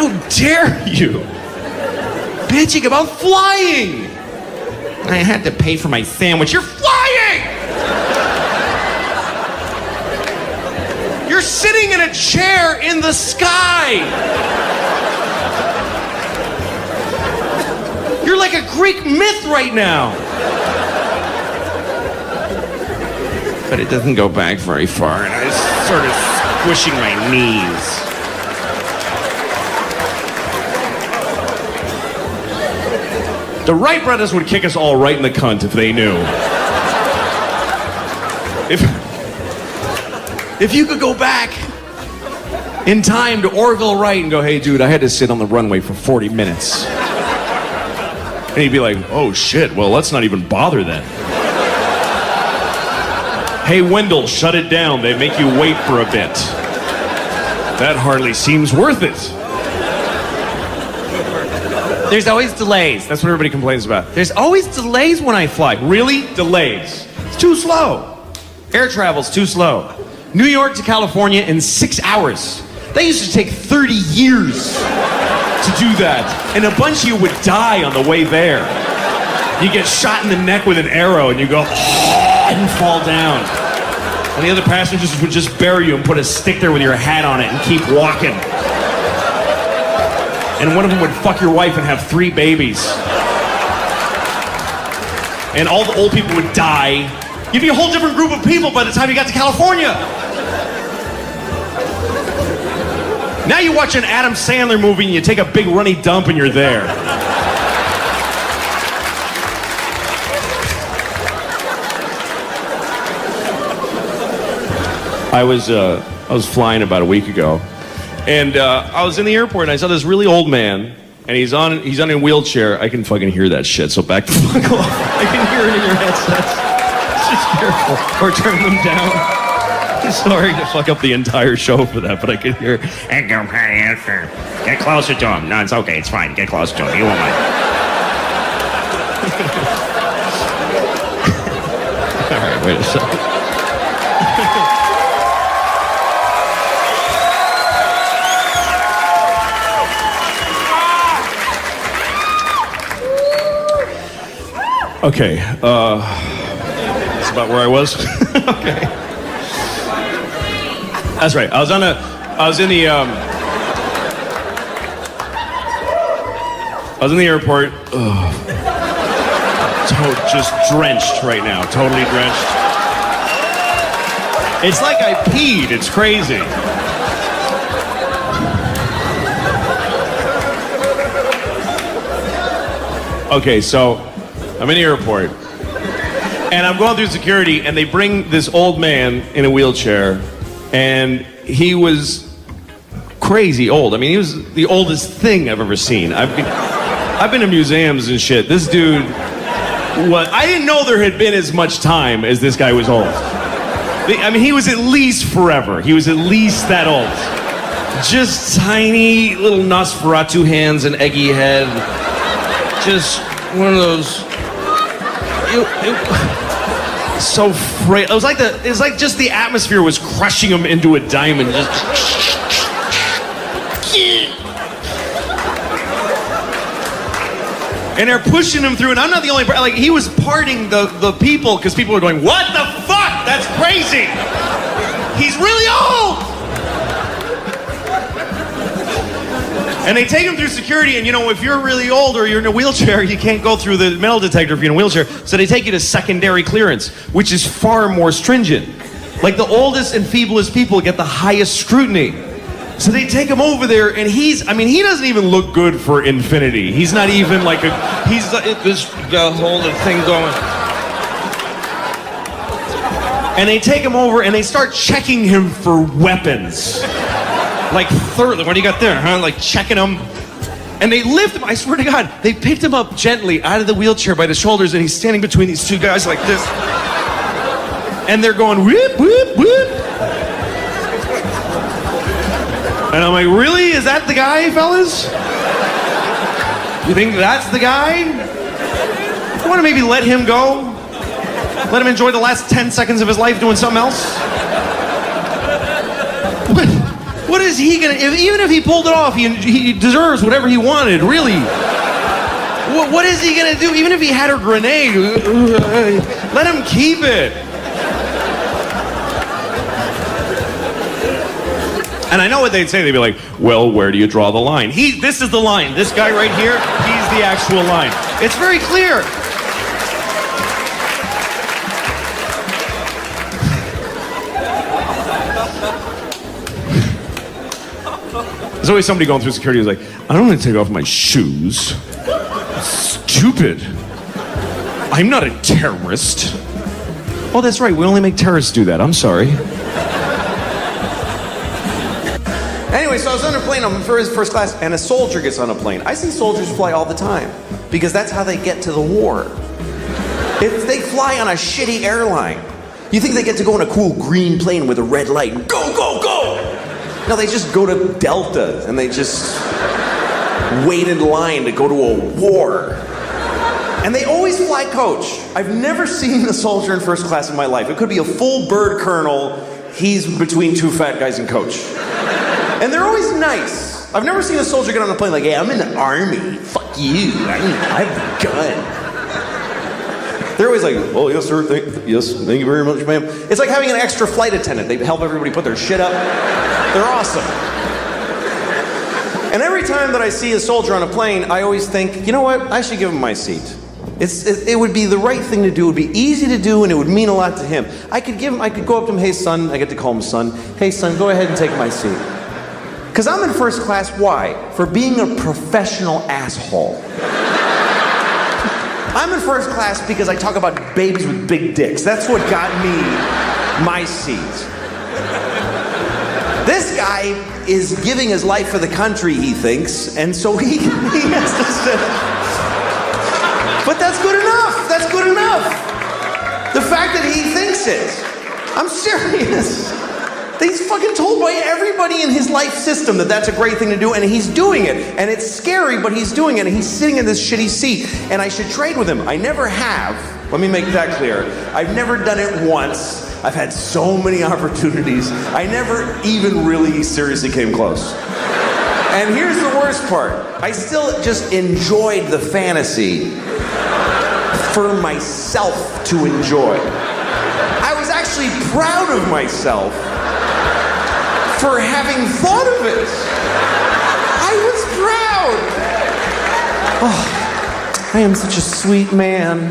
How dare you? Bitching about flying. I had to pay for my sandwich. You're flying! You're sitting in a chair in the sky. You're like a Greek myth right now. But it doesn't go back very far, and I sort of squishing my knees. The Wright brothers would kick us all right in the cunt if they knew. If you could go back in time to Orville Wright and go, hey dude, I had to sit on the runway for 40 minutes. And he'd be like, oh shit, well let's not even bother then. Hey Wendell, shut it down. They make you wait for a bit. That hardly seems worth it. There's always delays. That's what everybody complains about. There's always delays when I fly. Really? Delays. It's too slow. Air travel's too slow. New York to California in 6 hours. That used to take 30 years to do that. And a bunch of you would die on the way there. You get shot in the neck with an arrow and you go, and fall down. And the other passengers would just bury you and put a stick there with your hat on it and keep walking. And one of them would fuck your wife and have 3 babies. And all the old people would die. You'd be a whole different group of people by the time you got to California. Now you watch an Adam Sandler movie and you take a big runny dump and you're there. I was flying about a week ago, and I was in the airport and I saw this really old man, and he's on a wheelchair. I can fucking hear that shit, so back the fuck off. I can hear it in your headsets. Just careful, or turn them down. Sorry to fuck up the entire show for that, but I could hear. Get closer to him. No, it's okay. It's fine. Get closer to him. You won't mind. All right, wait a second. Okay, that's about where I was. Okay. That's right. I was in the airport. Just drenched right now. Totally drenched. It's like I peed. It's crazy. Okay, so I'm in the airport, and I'm going through security, and they bring this old man in a wheelchair, and he was crazy old. I mean, he was the oldest thing I've ever seen. I've been to museums and shit. This dude I didn't know there had been as much time as this guy was old. I mean, he was at least forever. He was at least that old. Just tiny little Nosferatu hands and eggy head. Just one of those. So frail. It was like just the atmosphere was crushing him into a diamond. Just. And they're pushing him through, and I'm not the only. Like, he was parting the people because people were going, "What the fuck? That's crazy. He's really old." And they take him through security, and if you're really old or you're in a wheelchair, you can't go through the metal detector if you're in a wheelchair. So they take you to secondary clearance, which is far more stringent. Like, the oldest and feeblest people get the highest scrutiny. So they take him over there, and he doesn't even look good for infinity. He's not even like he's the whole thing going. And they take him over, and they start checking him for weapons. Like, thoroughly, what do you got there, huh? Like, checking him. And they lift him, I swear to God, they picked him up gently out of the wheelchair by the shoulders, and he's standing between these two guys like this. And they're going, whoop, whoop, whoop. And I'm like, really? Is that the guy, fellas? You think that's the guy? You want to maybe let him go? Let him enjoy the last 10 seconds of his life doing something else? What is he gonna, even if he pulled it off, he deserves whatever he wanted, really. What is he gonna do? Even if he had a grenade, let him keep it. And I know what they'd say. They'd be like, well, where do you draw the line? This is the line. This guy right here, he's the actual line. It's very clear. There's always somebody going through security who's like, I don't want to take off my shoes. Stupid. I'm not a terrorist. Oh, that's right. We only make terrorists do that. I'm sorry. Anyway, so I was on a plane, I'm first class, and a soldier gets on a plane. I see soldiers fly all the time, because that's how they get to the war. If they fly on a shitty airline, you think they get to go on a cool green plane with a red light and go, go, go? No, they just go to Delta, and they just wait in line to go to a war. And they always fly coach. I've never seen a soldier in first class in my life. It could be a full bird colonel, he's between two fat guys in coach. And they're always nice. I've never seen a soldier get on a plane like, hey, I'm in the army. Fuck you. I have a gun. They're always like, oh, yes, sir. Thank you very much, ma'am. It's like having an extra flight attendant. They help everybody put their shit up. They're awesome. And every time that I see a soldier on a plane, I always think, you know what? I should give him my seat. It would be the right thing to do. It would be easy to do, and it would mean a lot to him. I could go up to him, hey, son. I get to call him son. Hey, son, go ahead and take my seat. Because I'm in first class, why? For being a professional asshole. I'm in first class because I talk about babies with big dicks. That's what got me my seat. This guy is giving his life for the country, he thinks, and so he has to sit. But that's good enough. That's good enough. The fact that he thinks it. I'm serious. He's fucking told by everybody in his life system that that's a great thing to do, and he's doing it. And it's scary, but he's doing it, and he's sitting in this shitty seat. And I should trade with him. I never have. Let me make that clear. I've never done it once. I've had so many opportunities. I never even really seriously came close. And here's the worst part. I still just enjoyed the fantasy for myself to enjoy. I was actually proud of myself for having thought of it. I was proud. Oh, I am such a sweet man.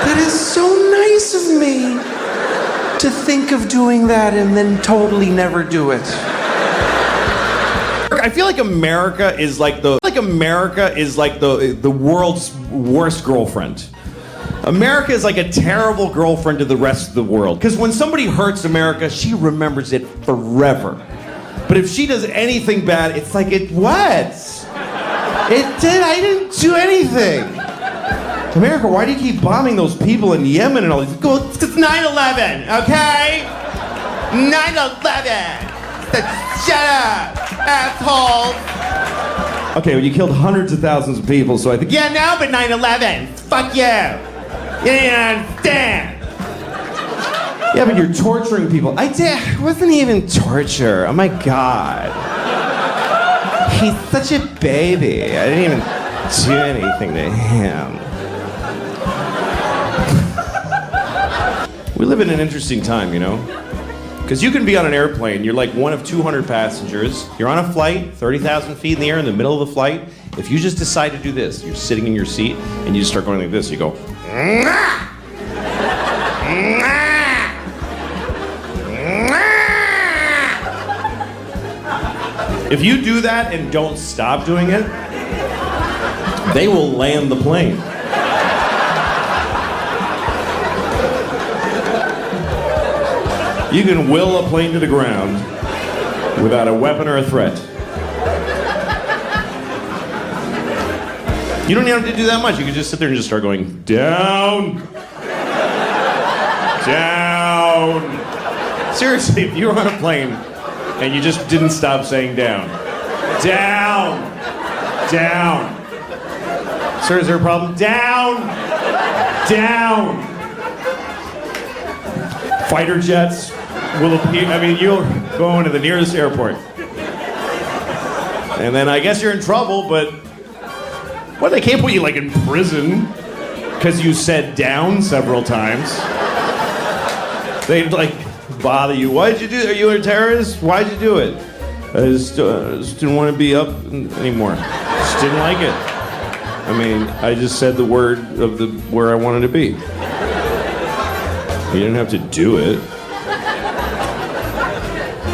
That is so nice of me to think of doing that and then totally never do it. I feel like America is like the world's worst girlfriend. America is like a terrible girlfriend to the rest of the world. Because when somebody hurts America, she remembers it forever. But if she does anything bad, it's like, I didn't do anything. America, why do you keep bombing those people in Yemen and all these? It's 9/11, okay? 9/11. Shut up, asshole. Okay, well, you killed hundreds of thousands of people, so I think, yeah, no, but 9/11. Fuck you. You didn't understand. Yeah, but you're torturing people. It wasn't even torture. Oh my God. He's such a baby. I didn't even do anything to him. We live in an interesting time, you know? Because you can be on an airplane, you're like one of 200 passengers, you're on a flight, 30,000 feet in the air in the middle of the flight. If you just decide to do this, you're sitting in your seat and you just start going like this, you go, "Mwah! Mwah! Mwah!" If you do that and don't stop doing it, they will land the plane. You can will a plane to the ground without a weapon or a threat. You don't even have to do that much. You can just sit there and just start going, down, down. Seriously, if you were on a plane and you just didn't stop saying down, down, down. Sir, is there a problem? Down, down. Fighter jets will appear. I mean, you'll go into the nearest airport. And then I guess you're in trouble, but well, they can't put you like in prison because you said down several times. They'd like bother you. Why'd you do it? Are you a terrorist? Why'd you do it? I just didn't want to be up anymore. Just didn't like it. I mean, I just said the word of the where I wanted to be. You didn't have to do it.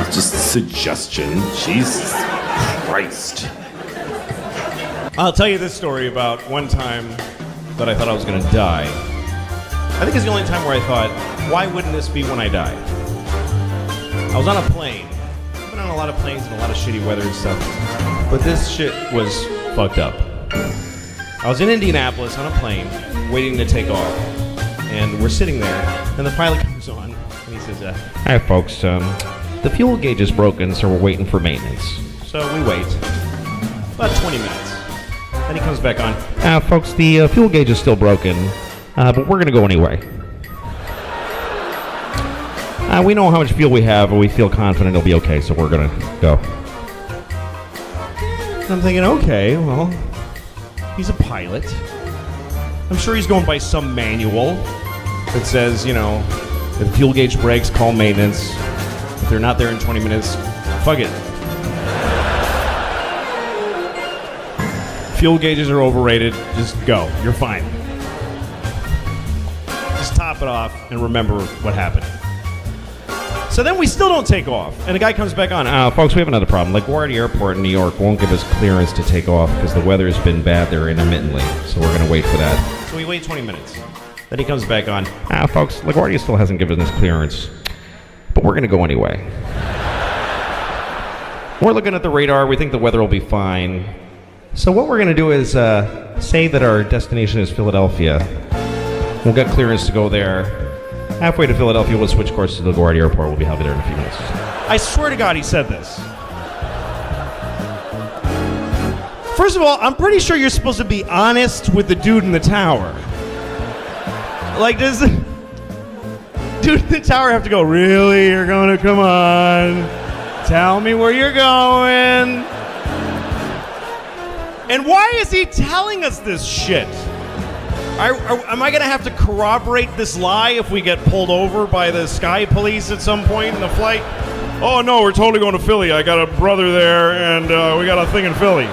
It's just a suggestion. Jesus Christ. I'll tell you this story about one time that I thought I was going to die. I think it's the only time where I thought, why wouldn't this be when I die? I was on a plane. I've been on a lot of planes and a lot of shitty weather and stuff. But this shit was fucked up. I was in Indianapolis on a plane, waiting to take off. And we're sitting there, and the pilot comes on, and he says, "Hi, folks. The fuel gauge is broken, so we're waiting for maintenance." So we wait. About 20 minutes. Then he comes back on. "Folks, the fuel gauge is still broken, but we're going to go anyway. We know how much fuel we have, and we feel confident it'll be okay, so we're going to go." And I'm thinking, okay, well, he's a pilot. I'm sure he's going by some manual that says, you know, if the fuel gauge breaks, call maintenance. If they're not there in 20 minutes, fuck it. Fuel gauges are overrated. Just go. You're fine. Just top it off and remember what happened. So then we still don't take off. And the guy comes back on. "Folks, we have another problem. LaGuardia Airport in New York won't give us clearance to take off because the weather's been bad there intermittently. So we're going to wait for that." So we wait 20 minutes. Then he comes back on. "Folks, LaGuardia still hasn't given us clearance, but we're going to go anyway. We're looking at the radar. We think the weather will be fine. So what we're going to do is say that our destination is Philadelphia. We'll get clearance to go there. Halfway to Philadelphia, we'll switch course to LaGuardia Airport. We'll be there in a few minutes." I swear to God he said this. First of all, I'm pretty sure you're supposed to be honest with the dude in the tower. Like, does the dude in the tower have to go, "Really? You're going to come on? Tell me where you're going." And why is he telling us this shit? Am I going to have to corroborate this lie if we get pulled over by the sky police at some point in the flight? "Oh, no, we're totally going to Philly. I got a brother there, and we got a thing in Philly."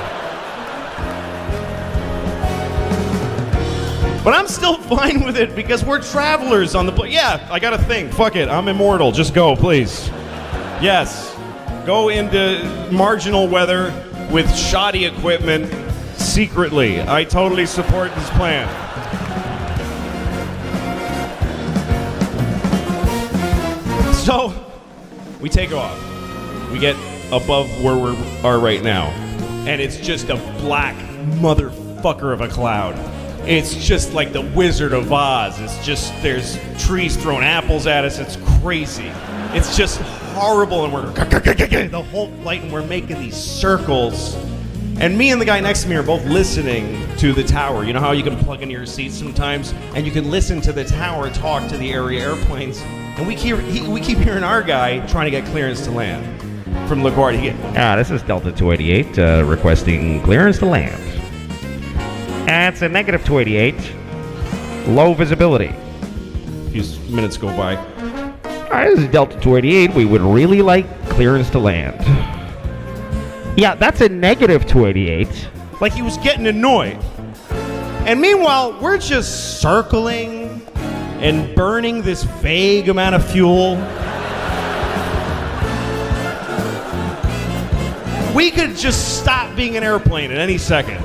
But I'm still fine with it because we're travelers on the plane. Yeah, I got a thing. Fuck it. I'm immortal. Just go, please. Yes. Go into marginal weather with shoddy equipment secretly. I totally support this plan. So, we take off. We get above where we are right now. And it's just a black motherfucker of a cloud. It's just like the Wizard of Oz. It's just, there's trees throwing apples at us. It's crazy. It's just horrible. And we're the whole flight, and we're making these circles. And me and the guy next to me are both listening to the tower. You know how you can plug into your seat sometimes, and you can listen to the tower talk to the area airplanes. And we keep hearing our guy trying to get clearance to land from LaGuardia. This is Delta 288 requesting clearance to land. It's a negative 288. Low visibility. A few minutes go by. This is Delta 288. We would really like clearance to land. Yeah, that's a negative 288. Like he was getting annoyed. And meanwhile, we're just circling and burning this vague amount of fuel. We could just stop being an airplane at any second.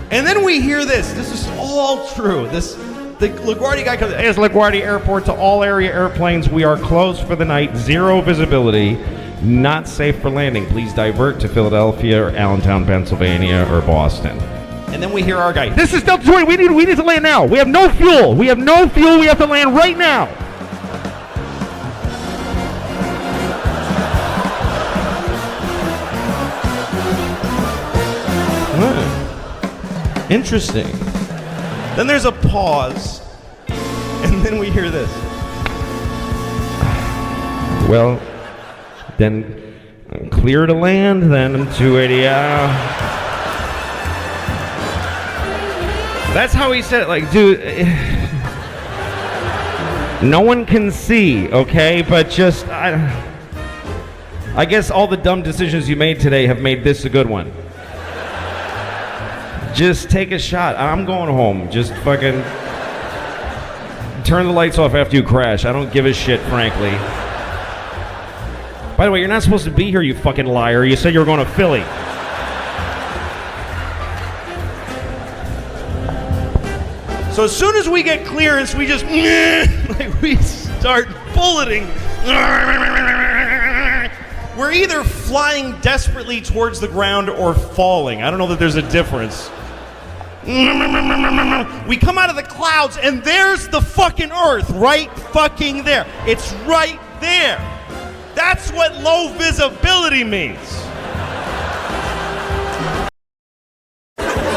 And then we hear this. This is all true. The LaGuardia guy comes. "It's LaGuardia Airport to all area airplanes. We are closed for the night. Zero visibility. Not safe for landing. Please divert to Philadelphia or Allentown, Pennsylvania, or Boston." And then we hear our guy. "This is Delta 20. We need to land now. We have no fuel. We have no fuel. We have to land right now." Interesting. Then there's a pause, and then we hear this. "Well, then Clear to land, then 280. That's how he said it. Like, dude, no one can see, okay? But just, I guess all the dumb decisions you made today have made this a good one. Just take a shot. I'm going home. Just fucking turn the lights off after you crash. I don't give a shit, frankly. By the way, you're not supposed to be here, you fucking liar. You said you were going to Philly. So as soon as we get clearance, we just like we start bulleting. We're either flying desperately towards the ground or falling. I don't know that there's a difference. We come out of the clouds and there's the fucking Earth right fucking there. It's right there. That's what low visibility means.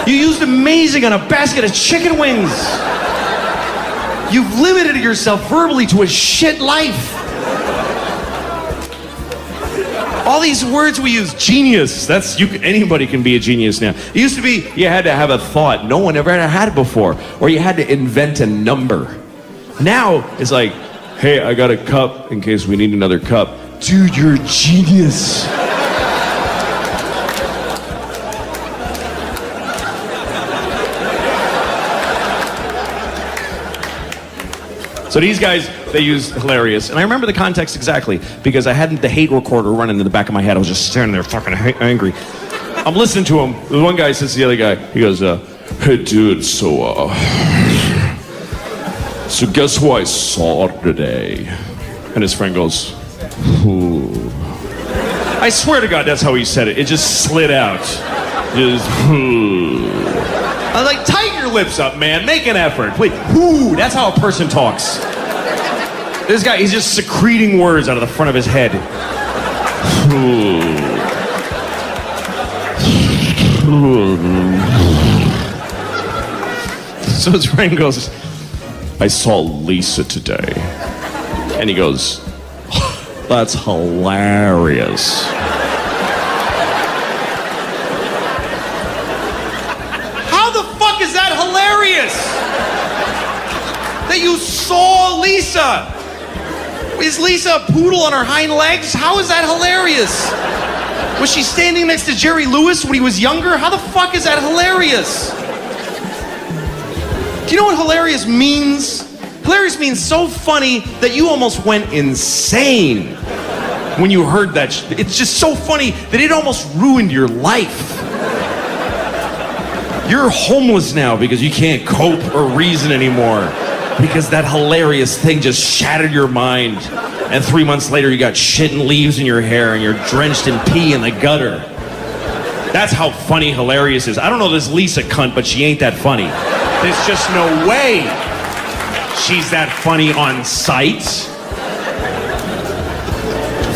You used amazing on a basket of chicken wings. You've limited yourself verbally to a shit life. All these words we use, genius. Anybody can be a genius now. It used to be you had to have a thought no one ever had it before, or you had to invent a number. Now it's like, hey, I got a cup in case we need another cup. Dude, you're a genius. So these guys, they use hilarious. And I remember the context exactly because I hadn't the hate recorder running in the back of my head. I was just standing there fucking angry. I'm listening to him. The one guy says to the other guy, he goes, hey dude, so guess who I saw today? And his friend goes, who? I swear to God, that's how he said it. It just slid out. Just, who? I was like, tighten your lips up, man. Make an effort. Please. Who? That's how a person talks. This guy, he's just secreting words out of the front of his head. Who? So his friend goes, I saw Lisa today. And he goes, that's hilarious. How the fuck is that hilarious? That you saw Lisa? Is Lisa a poodle on her hind legs? How is that hilarious? Was she standing next to Jerry Lewis when he was younger? How the fuck is that hilarious? Do you know what hilarious means? Hilarious means so funny that you almost went insane when you heard that. It's just so funny that it almost ruined your life. You're homeless now because you can't cope or reason anymore because that hilarious thing just shattered your mind. And 3 months later, you got shit and leaves in your hair and you're drenched in pee in the gutter. That's how funny hilarious is. I don't know this Lisa cunt, but she ain't that funny. There's just no way she's that funny on sight.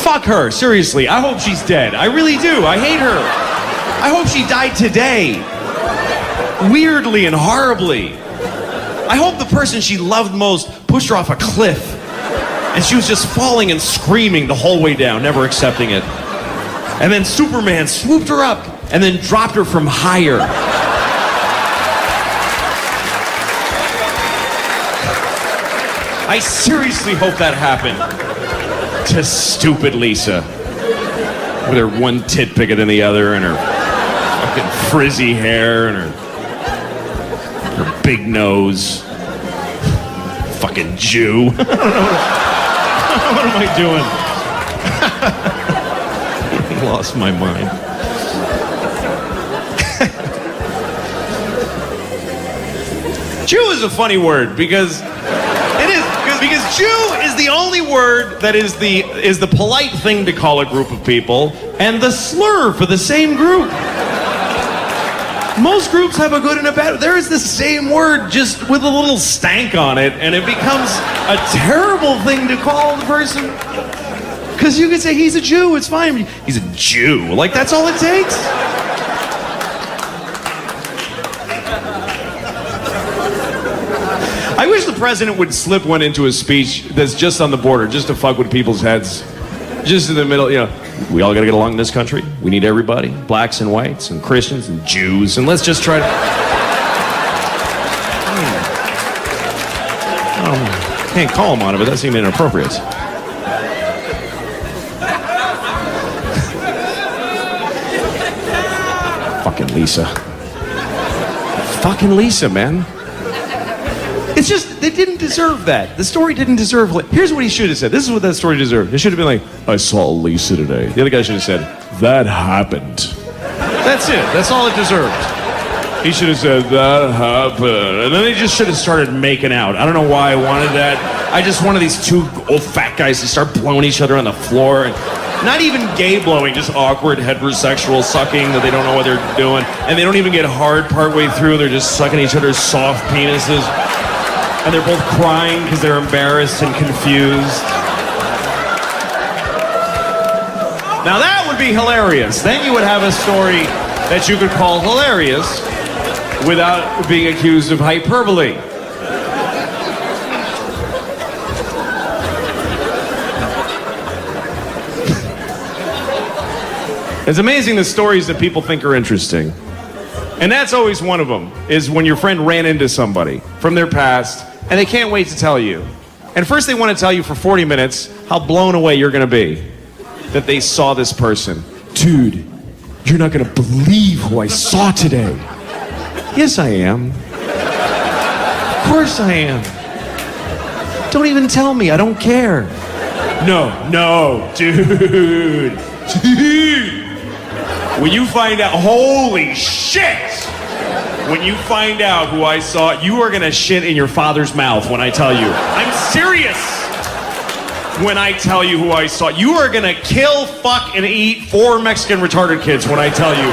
Fuck her, seriously. I hope she's dead. I really do. I hate her. I hope she died today. Weirdly and horribly. I hope the person she loved most pushed her off a cliff and she was just falling and screaming the whole way down, never accepting it. And then Superman swooped her up and then dropped her from higher. I seriously hope that happened to stupid Lisa. With her one tit bigger than the other and her fucking frizzy hair and her big nose. Fucking Jew. I don't know. What am I doing? Lost my mind. Jew is a funny word because Jew is the only word that is the polite thing to call a group of people and the slur for the same group. Most groups have a good and a bad. There is the same word just with a little stank on it and it becomes a terrible thing to call the person. Because you can say he's a Jew, it's fine. He's a Jew. Like that's all it takes. I wish the president would slip one into his speech that's just on the border, just to fuck with people's heads. Just in the middle, you know. We all gotta get along in this country. We need everybody, blacks and whites and Christians and Jews, and let's just try to... Can't call him on it, but that seemed inappropriate. Fucking Lisa. Fucking Lisa, man. It's just, they didn't deserve that. The story didn't deserve... Here's what he should have said. This is what that story deserved. It should have been like, I saw Lisa today. The other guy should have said, that happened. That's it. That's all it deserved. He should have said, that happened. And then they just should have started making out. I don't know why I wanted that. I just wanted these two old fat guys to start blowing each other on the floor. And not even gay blowing, just awkward heterosexual sucking that they don't know what they're doing. And they don't even get hard partway through. They're just sucking each other's soft penises. And they're both crying because they're embarrassed and confused. Now that would be hilarious. Then you would have a story that you could call hilarious without being accused of hyperbole. It's amazing the stories that people think are interesting. And that's always one of them, is when your friend ran into somebody from their past and they can't wait to tell you. And first they want to tell you for 40 minutes how blown away you're going to be that they saw this person. Dude, you're not going to believe who I saw today. Yes, I am. Of course I am. Don't even tell me. I don't care. No, dude. When you find out, holy shit! When you find out who I saw, you are gonna shit in your father's mouth when I tell you. I'm serious! When I tell you who I saw, you are gonna kill, fuck, and eat 4 Mexican retarded kids when I tell you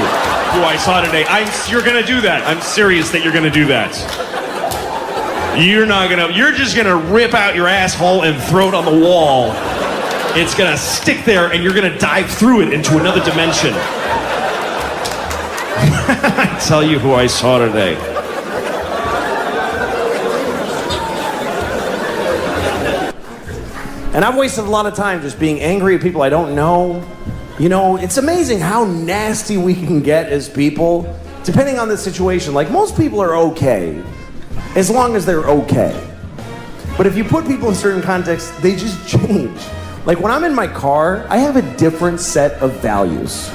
who I saw today. You're gonna do that. I'm serious that you're gonna do that. You're just gonna rip out your asshole and throw it on the wall. It's gonna stick there and you're gonna dive through it into another dimension. I tell you who I saw today. And I've wasted a lot of time just being angry at people I don't know. You know, it's amazing how nasty we can get as people, depending on the situation. Like, most people are okay, as long as they're okay. But if you put people in certain contexts, they just change. Like, when I'm in my car, I have a different set of values.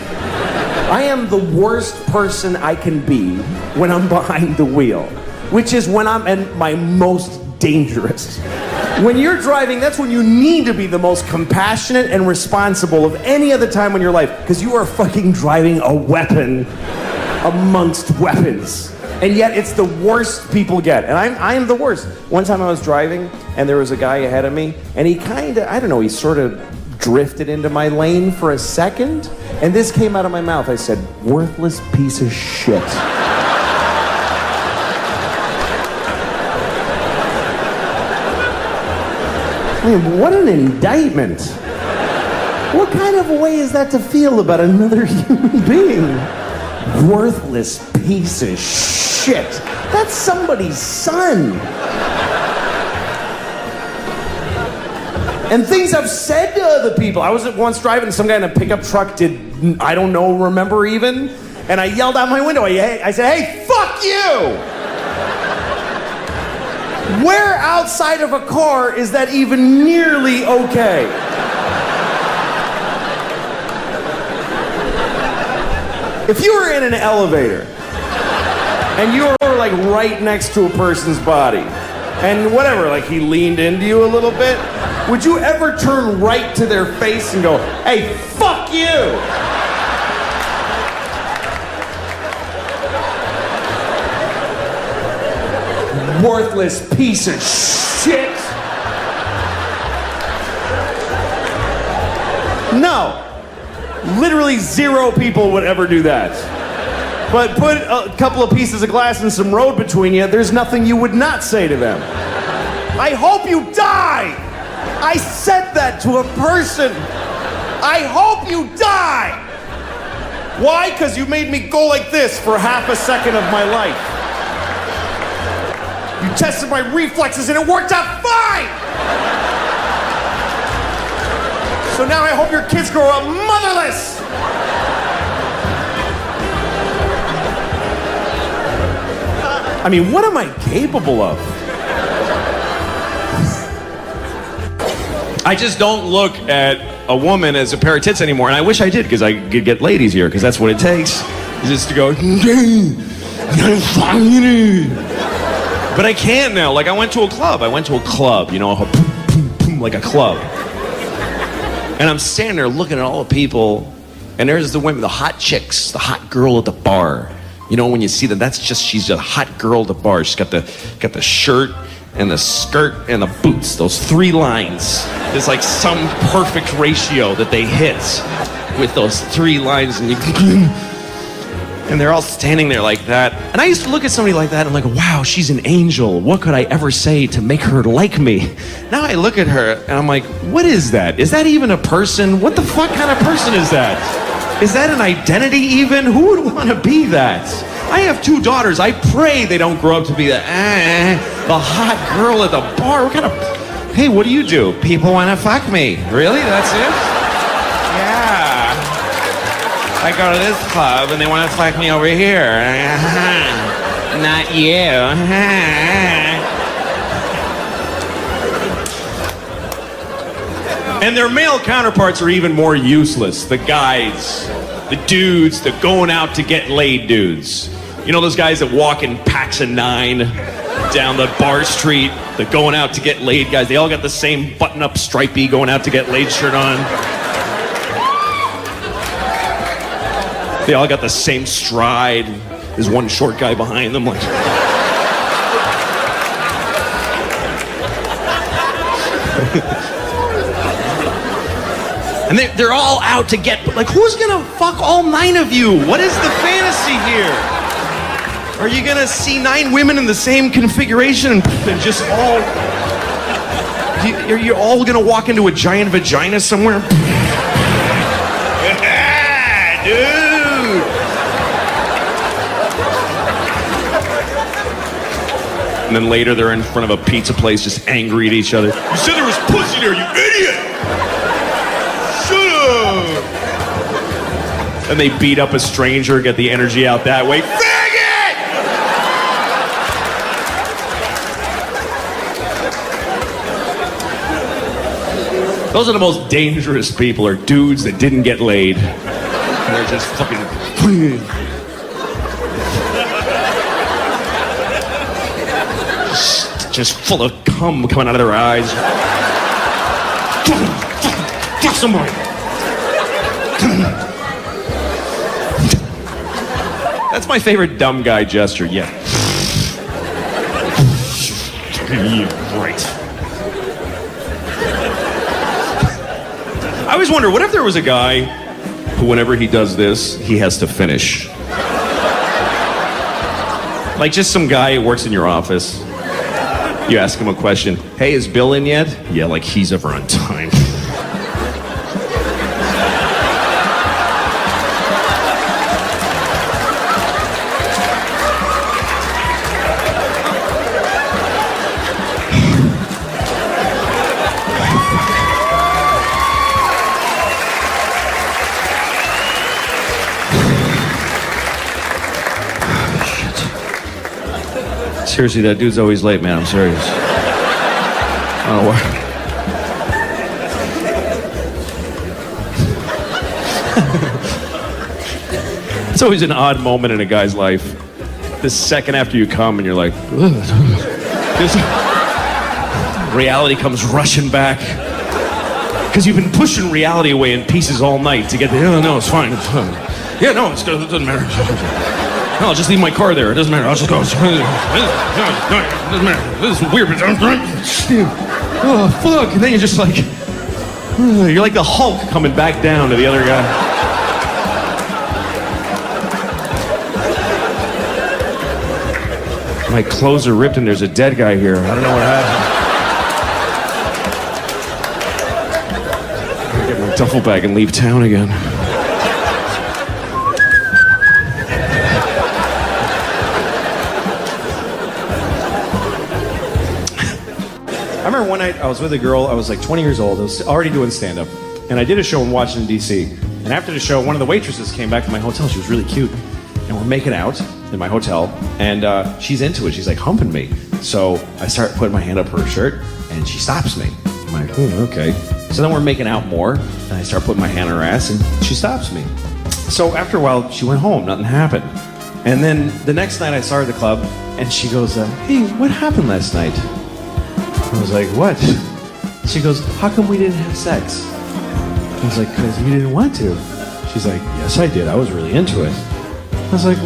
I am the worst person I can be when I'm behind the wheel, which is when I'm at my most dangerous. When you're driving, that's when you need to be the most compassionate and responsible of any other time in your life, because you are fucking driving a weapon amongst weapons. And yet it's the worst people get. And I am the worst. One time I was driving and there was a guy ahead of me and he he sort of drifted into my lane for a second. And this came out of my mouth. I said, worthless piece of shit. I mean, what an indictment. What kind of a way is that to feel about another human being? Worthless piece of shit. That's somebody's son. And things I've said to other people. I was once driving, some guy in a pickup truck remember even, and I yelled out my window. I said, hey, fuck you! Where outside of a car is that even nearly okay? If you were in an elevator and you were like right next to a person's body and whatever, like he leaned into you a little bit, would you ever turn right to their face and go, hey, fuck you? Worthless piece of shit. No. Literally 0 people would ever do that. But put a couple of pieces of glass and some road between you, there's nothing you would not say to them. I hope you die! I said that to a person. I hope you die! Why? Because you made me go like this for half a second of my life. You tested my reflexes and it worked out fine! So now I hope your kids grow up motherless. I mean, what am I capable of? I just don't look at a woman as a pair of tits anymore, and I wish I did, because I could get laid easier, because that's what it takes, is just to go, but I can't now. Like, I went to a club, you know, like a club. And I'm standing there looking at all the people, and there's the women, the hot chicks, the hot girl at the bar. You know, when you see them, she's a hot girl at the bar. She's got the shirt and the skirt and the boots, those 3 lines. There's like some perfect ratio that they hit with those 3 lines, and they're all standing there like that. And I used to look at somebody like that and I'm like, wow, she's an angel. What could I ever say to make her like me? Now I look at her and I'm like, what is that? Is that even a person? What the fuck kind of person is that? Is that an identity even? Who would want to be that? I have 2 daughters. I pray they don't grow up to be the hot girl at the bar. What kind of... Hey, what do? People want to fuck me. Really? That's it? Yeah. I go to this club and they want to fuck me over here. Not you. And their male counterparts are even more useless. The guys, the dudes, the going out to get laid dudes. You know those guys that walk in packs of 9 down the bar street, the going out to get laid guys. They all got the same button-up stripey going out to get laid shirt on. They all got the same stride. There's one short guy behind them like... And they're all out to get, like, who's gonna fuck all 9 of you? What is the fantasy here? Are you gonna see 9 women in the same configuration and just all... Are you all gonna walk into a giant vagina somewhere? Yeah, dude! And then later they're in front of a pizza place just angry at each other. You said there was pussy there, you idiot! And they beat up a stranger, get the energy out that way. Faggot! Those are the most dangerous people, are dudes that didn't get laid. And they're just fucking... just full of cum coming out of their eyes. Fuck somebody. That's my favorite dumb guy gesture, yeah. Yeah, right. I always wonder, what if there was a guy who, whenever he does this, he has to finish? Like just some guy who works in your office. You ask him a question. Hey, is Bill in yet? Yeah, like he's ever on time. Seriously, that dude's always late, man. I'm serious. Oh, it's always an odd moment in a guy's life. The second after you come and you're like, reality comes rushing back. Because you've been pushing reality away in pieces all night to get the, oh, no, it's fine. It's fine. Yeah, no, it doesn't matter. No, I'll just leave my car there. It doesn't matter. I'll just go. It doesn't matter. This is weird, but oh, fuck. And then you're just like, you're like the Hulk coming back down to the other guy. My clothes are ripped and there's a dead guy here. I don't know what happened. I'm gonna get my duffel bag and leave town again. I remember one night I was with a girl, I was like 20 years old, I was already doing stand-up. and I did a show in Washington, D.C. And after the show, one of the waitresses came back to my hotel. She was really cute. And we're making out in my hotel, and she's into it. She's like humping me. So I start putting my hand up her shirt, and she stops me. I'm like, okay. So then we're making out more, and I start putting my hand on her ass, and she stops me. So after a while, she went home. Nothing happened. And then the next night I saw her at the club, and she goes, hey, what happened last night? I was like, what? She goes, how come we didn't have sex? I was like, because you didn't want to. She's like, yes, I did. I was really into it. I was like,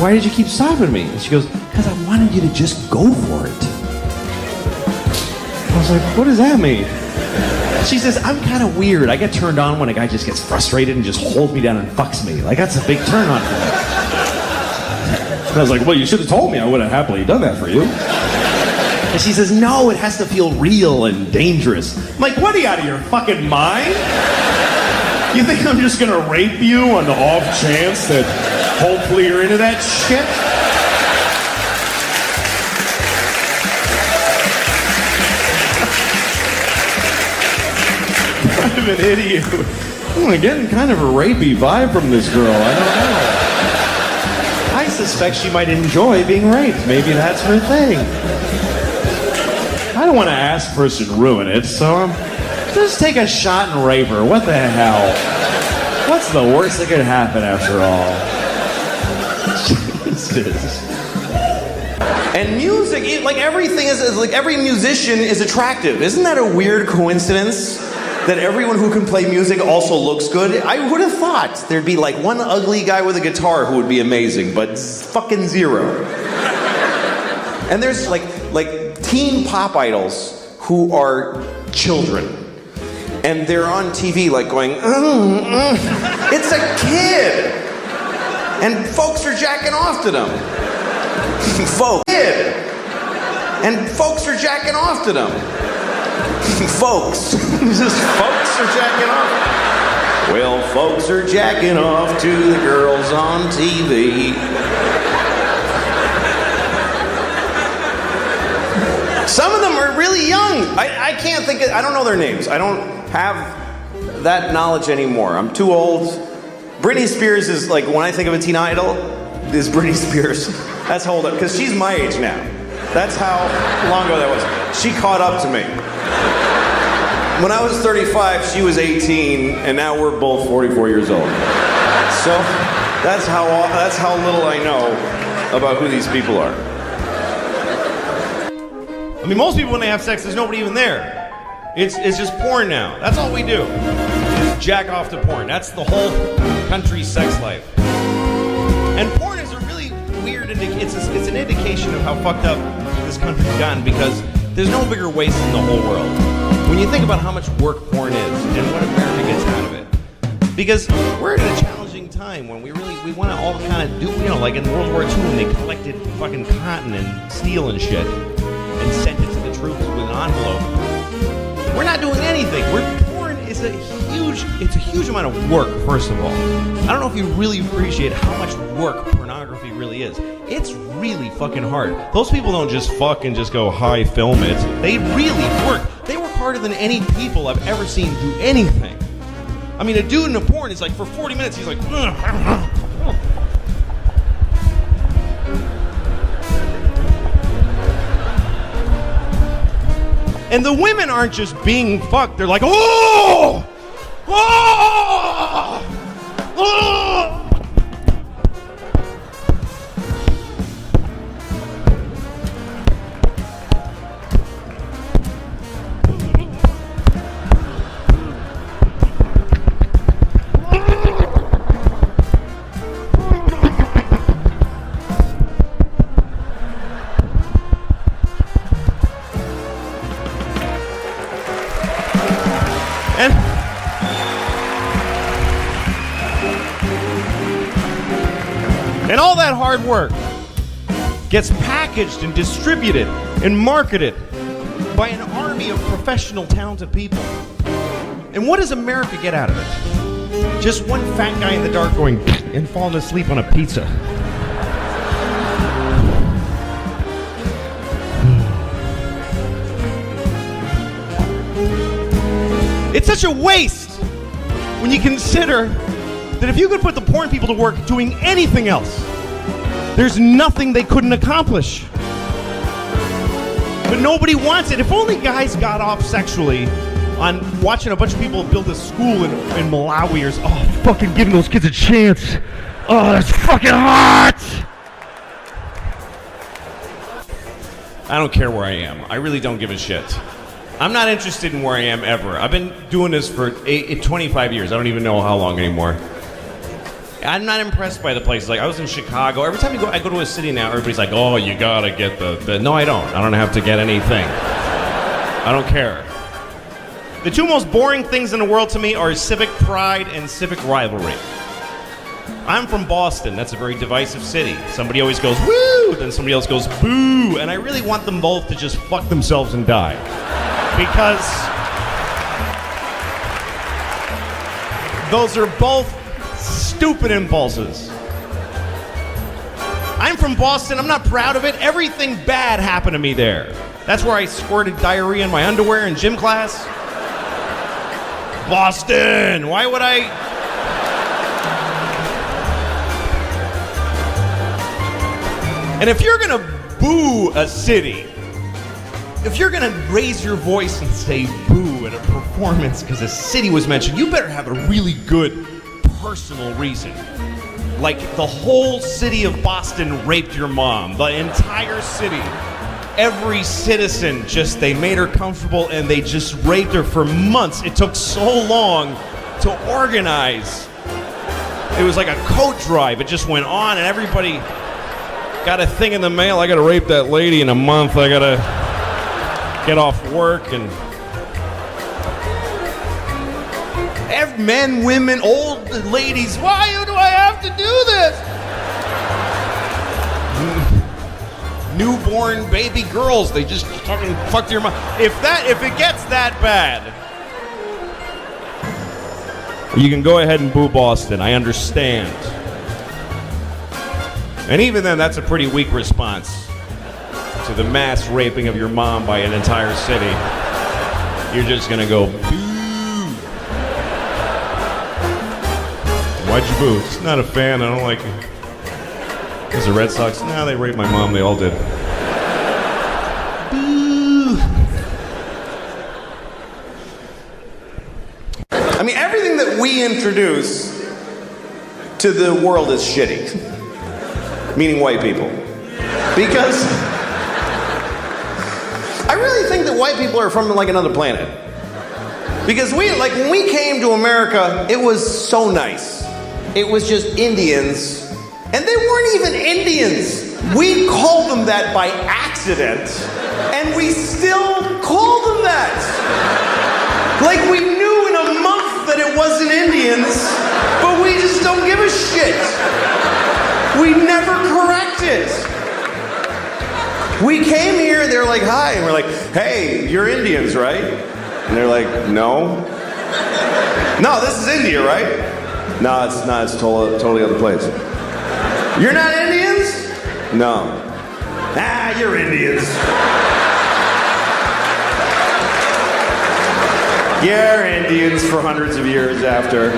why did you keep stopping me? And she goes, because I wanted you to just go for it. I was like, what does that mean? She says, I'm kind of weird. I get turned on when a guy just gets frustrated and just holds me down and fucks me. Like, that's a big turn on for me. And I was like, well, you should have told me. I would have happily done that for you. And she says, no, it has to feel real and dangerous. I'm like, what are you, out of your fucking mind? You think I'm just gonna rape you on the off chance that hopefully you're into that shit? I'm an idiot. I'm getting kind of a rapey vibe from this girl. I don't know. I suspect she might enjoy being raped. Maybe that's her thing. I don't want to ask first and ruin it, so just take a shot and rape her. What the hell? What's the worst that could happen after all? Jesus. And music, like everything is like every musician is attractive. Isn't that a weird coincidence? That everyone who can play music also looks good? I would have thought there'd be like one ugly guy with a guitar who would be amazing, but fucking zero. And there's like teen pop idols who are children. And they're on TV like going, it's a kid! And folks are jacking off to them. Folks. And folks are jacking off to them. Folks. Just folks are jacking off. Well, folks are jacking off to the girls on TV. Some of them are really young. I can't think of, I don't know their names. I don't have that knowledge anymore. I'm too old. Britney Spears is like, when I think of a teen idol, is Britney Spears. That's how old, because she's my age now. That's how long ago that was. She caught up to me. When I was 35, she was 18, and now we're both 44 years old. So that's how little I know about who these people are. I mean, most people when they have sex, there's nobody even there. It's just porn now. That's all we do. Is jack off to porn. That's the whole country's sex life. And porn is a really weird it's an indication of how fucked up this country's gotten, because there's no bigger waste in the whole world. When you think about how much work porn is and what America gets out of it. Because we're in a challenging time when we want to all kind of do, like in World War II when they collected fucking cotton and steel and shit and sent it to the troops with an envelope. We're not doing anything. Porn is a huge amount of work, first of all. I don't know if you really appreciate how much work pornography really is. It's really fucking hard. Those people don't just fucking just go, hi, film it. They really work. They work harder than any people I've ever seen do anything. I mean, a dude in a porn is like, for 40 minutes, he's like, and the women aren't just being fucked. They're like, oh! Oh! Oh! And all that hard work gets packaged and distributed and marketed by an army of professional, talented people. And what does America get out of it? Just one fat guy in the dark going and falling asleep on a pizza. It's such a waste when you consider that if you could put the porn people to work doing anything else, there's nothing they couldn't accomplish. But nobody wants it. If only guys got off sexually on watching a bunch of people build a school in Malawi or Fucking giving those kids a chance. Oh, that's fucking hot! I don't care where I am. I really don't give a shit. I'm not interested in where I am ever. I've been doing this for 25 years. I don't even know how long anymore. I'm not impressed by the places. Like, I was in Chicago. Every time I go to a city now, everybody's like, oh, you gotta get the... No, I don't. I don't have to get anything. I don't care. The two most boring things in the world to me are civic pride and civic rivalry. I'm from Boston. That's a very divisive city. Somebody always goes, woo! Then somebody else goes, boo! And I really want them both to just fuck themselves and die. Because those are both stupid impulses. I'm from Boston. I'm not proud of it. Everything bad happened to me there. That's where I squirted diarrhea in my underwear in gym class. Boston! Why would I... And if you're gonna boo a city, if you're gonna raise your voice and say boo at a performance because a city was mentioned, you better have a really good personal reason. Like the whole city of Boston raped your mom, the entire city. Every citizen they made her comfortable and they just raped her for months. It took so long to organize. It was like a coat drive. It just went on and everybody got a thing in the mail. I gotta rape that lady in a month. I gotta get off work and... Men, women, old ladies, why do I have to do this? Newborn baby girls, they just fucking fucked your mom. If it gets that bad, you can go ahead and boo Boston. I understand. And even then, that's a pretty weak response to the mass raping of your mom by an entire city. You're just gonna go boo. Why'd you boo? Just not a fan. I don't like it. Because the Red Sox? No, they raped my mom. They all did. Boo. I mean, everything that we introduce to the world is shitty. Meaning white people. Because I really think that white people are from like another planet. Because when we came to America, it was so nice. It was just Indians, and they weren't even Indians. We called them that by accident, and we still call them that. Like we knew in a month that it wasn't Indians, but we just don't give a shit. We never correct it. We came here, they're like, hi, and we're like, hey, you're Indians, right? And they're like, no. No, this is India, right? No, it's not. It's totally other place. You're not Indians? No. Ah, you're Indians. You're Indians for hundreds of years after.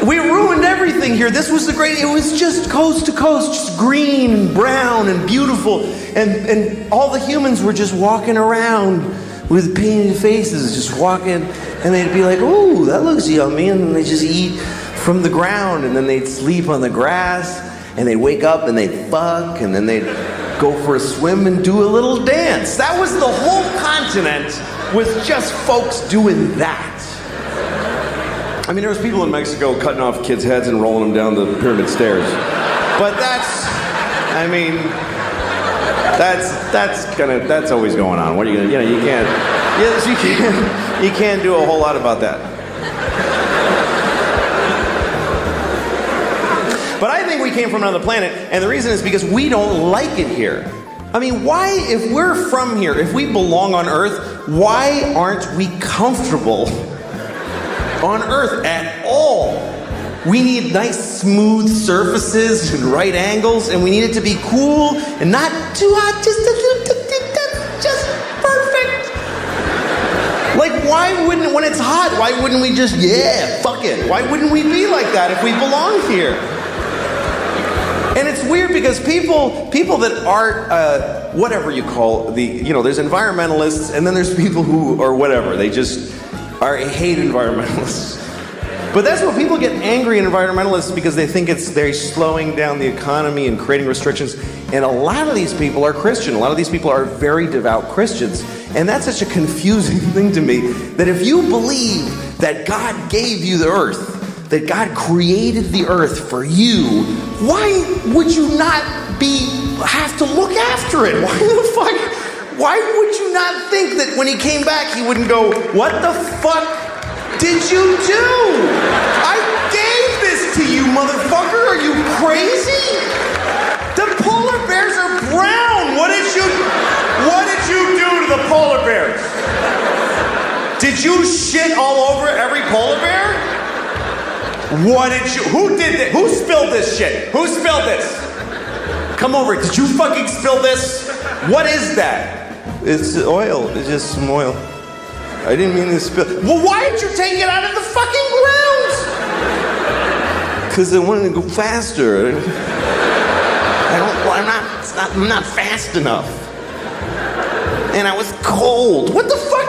We ruined everything here. This was it was just coast to coast, just green and brown and beautiful. And all the humans were just walking around with painted faces, just walking, and they'd be like, ooh, that looks yummy, and then they just eat from the ground, and then they'd sleep on the grass, and they'd wake up and they'd fuck, and then they'd go for a swim and do a little dance. That was the whole continent, was just folks doing that. I mean, there was people in Mexico cutting off kids' heads and rolling them down the pyramid stairs. But that's always going on. What are you gonna, you can't do a whole lot about that. But I think we came from another planet, and the reason is because we don't like it here. I mean, why, if we're from here, if we belong on Earth, why aren't we comfortable on Earth at all? We need nice smooth surfaces and right angles, and we need it to be cool and not too hot, just a little, just perfect. why wouldn't, when it's hot, why wouldn't we just, yeah, fuck it? Why wouldn't we be like that if we belong here? And it's weird because people that aren't, whatever you call there's environmentalists, and then there's people who are whatever. They just hate environmentalists. But that's what people get angry at environmentalists, because they think they're slowing down the economy and creating restrictions. And a lot of these people are Christian. A lot of these people are very devout Christians. And that's such a confusing thing to me, that if you believe that God gave you the earth, that God created the earth for you, why would you not have to look after it? Why would you not think that when he came back he wouldn't go, what the fuck did you do? I gave this to you, motherfucker. Are you crazy? The polar bears are brown. What did you do to the polar bears? Did you shit all over every polar bear? Who did this? Who spilled this shit? Who spilled this? Come over. Did you fucking spill this? What is that? It's oil. It's just some oil. I didn't mean to spill. Well, why did you take it out of the fucking ground? Because I wanted to go faster. I'm not fast enough. And I was cold. What the fuck